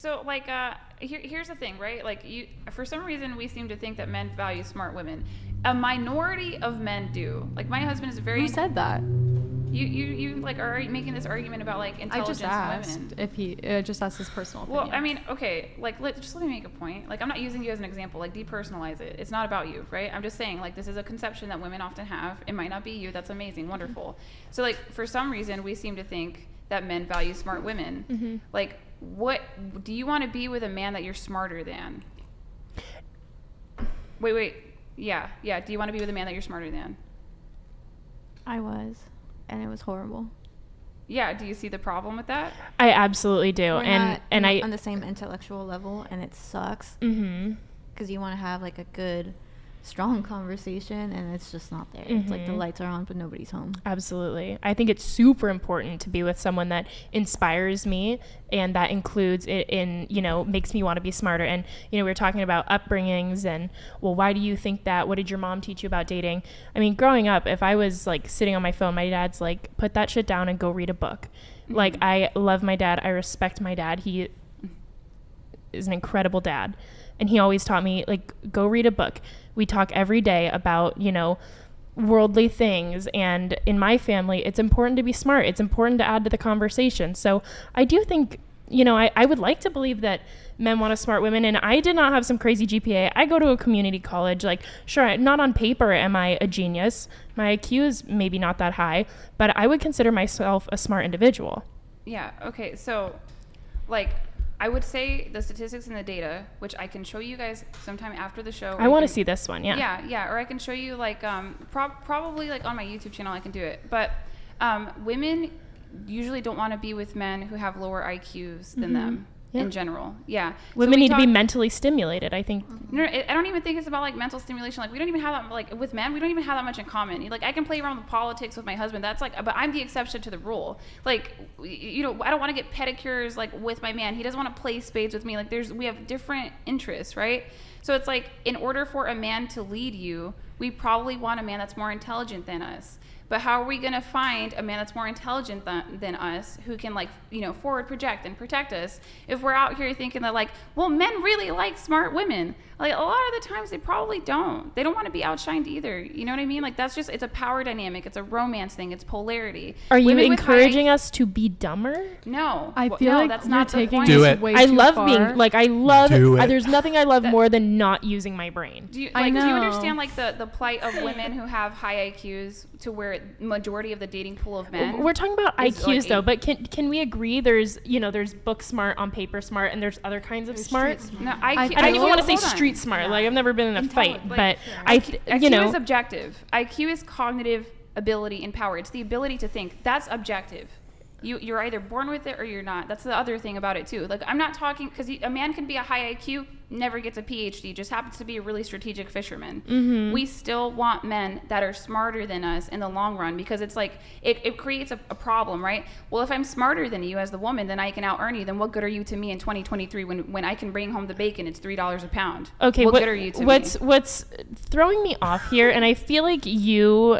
So, like, here's the thing, right? Like, for some reason, we seem to think that men value smart women. A minority of men do. Like, my husband is very. Who said that? You like are making this argument about like intelligence I just in women. asked if he just asked his personal opinion. Well, I mean, okay, like let me make a point. Like, I'm not using you as an example. Like, depersonalize it. It's not about you, right? I'm just saying, like, this is a conception that women often have. It might not be you. That's amazing, wonderful. So, like, for some reason, we seem to think that men value smart women. Mm-hmm. Like, what do you want to be with a man that you're smarter than? Wait. Yeah. Do you want to be with a man that you're smarter than? I was, and it was horrible. Yeah. Do you see the problem with that? I absolutely do. We're and not I on the same intellectual level, and it sucks. Mhm. Because you want to have like a good, strong conversation, and it's just not there. It's like the lights are on, but nobody's home. Absolutely. I think it's super important to be with someone that inspires me, and that includes it in, makes me want to be smarter. And, we were talking about upbringings and, well, why do you think that? What did your mom teach you about dating? I mean, growing up, if I was like sitting on my phone, my dad's like, put that shit down and go read a book. Mm-hmm. Like, I love my dad. I respect my dad. He is an incredible dad. And he always taught me, like, go read a book. We talk every day about, worldly things. And in my family, it's important to be smart. It's important to add to the conversation. So I do think, I would like to believe that men want to smart women. And I did not have some crazy GPA. I go to a community college. Like, sure, not on paper am I a genius. My IQ is maybe not that high. But I would consider myself a smart individual. Yeah. Okay. So, like, I would say the statistics and the data, which I can show you guys sometime after the show. I want to see this one, yeah. Yeah, or I can show you, like, probably, like, on my YouTube channel I can do it. But women usually don't want to be with men who have lower IQs than them. Yeah. In general, yeah. Women need to be mentally stimulated, I think. No, I don't even think it's about, like, mental stimulation. Like, we don't even have that, like, with men, we don't even have that much in common. Like, I can play around with politics with my husband. That's, like, but I'm the exception to the rule. Like, I don't want to get pedicures, like, with my man. He doesn't want to play spades with me. Like, we have different interests, right? So it's like, in order for a man to lead you, we probably want a man that's more intelligent than us. But how are we going to find a man that's more intelligent than us who can, like, forward project and protect us if we're out here thinking that, like, well, men really like smart women? Like, a lot of the times they probably don't. They don't want to be outshined either. You know what I mean? Like, that's just, it's a power dynamic. It's a romance thing. It's polarity. Are you encouraging us to be dumber? No. I feel like that's you're not taking the point. this way I too love far. being, like, there's nothing I love more than not using my brain. Do you understand, like, the plight of women who have high IQs to where majority of the dating pool of men? We're talking about IQs, though, but can we agree there's book smart on paper smart, and there's other kinds of smart? No, I don't even want to say street smart. Yeah. Like, I've never been in a fight, but IQ is objective. IQ is cognitive ability and power. It's the ability to think. That's objective. You're either born with it or you're not. That's the other thing about it too. Like, I'm not talking, because a man can be a high IQ, never gets a PhD, just happens to be a really strategic fisherman. Mm-hmm. We still want men that are smarter than us in the long run, because it's like, it creates a problem, right? Well, if I'm smarter than you as the woman, then I can out earn you. Then what good are you to me in 2023 when I can bring home the bacon, it's $3 a pound? Okay, what good are you to me? What's throwing me off here, and I feel like you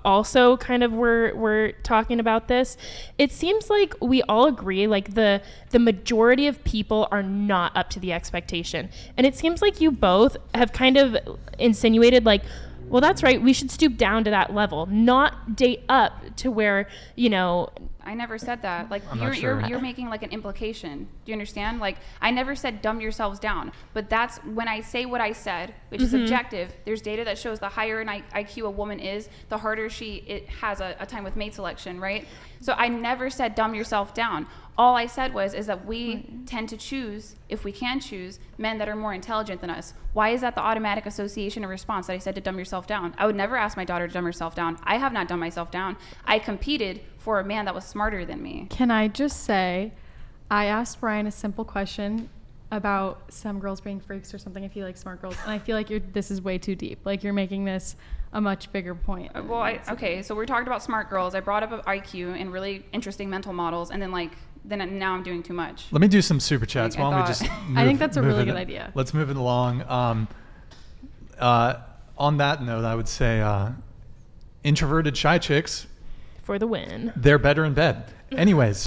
also kind of were talking about this. It seems like we all agree, like, the majority of people are not up to the expectation. And it seems like you both have kind of insinuated, like, well, that's right, we should stoop down to that level, not date up to where, I never said that. Like, you're making, like, an implication. Do you understand? Like, I never said dumb yourselves down. But that's when I say what I said, which is objective. There's data that shows the higher an IQ a woman is, the harder it has a time with mate selection, right? So I never said dumb yourself down. All I said is that we tend to choose, if we can choose, men that are more intelligent than us. Why is that the automatic association or response that I said to dumb yourself down? I would never ask my daughter to dumb herself down. I have not dumbed myself down. I competed for a man that was smarter than me. Can I just say, I asked Brian a simple question about some girls being freaks or something if you like smart girls, and I feel like this is way too deep. Like, you're making this a much bigger point. Okay, so we're talking about smart girls. I brought up IQ and really interesting mental models, and then now I'm doing too much. Let me do some super chats. Why don't we just move, I think that's a really good idea. Let's move it along. On that note, I would say introverted shy chicks, for the win. they're better in bed. Anyways.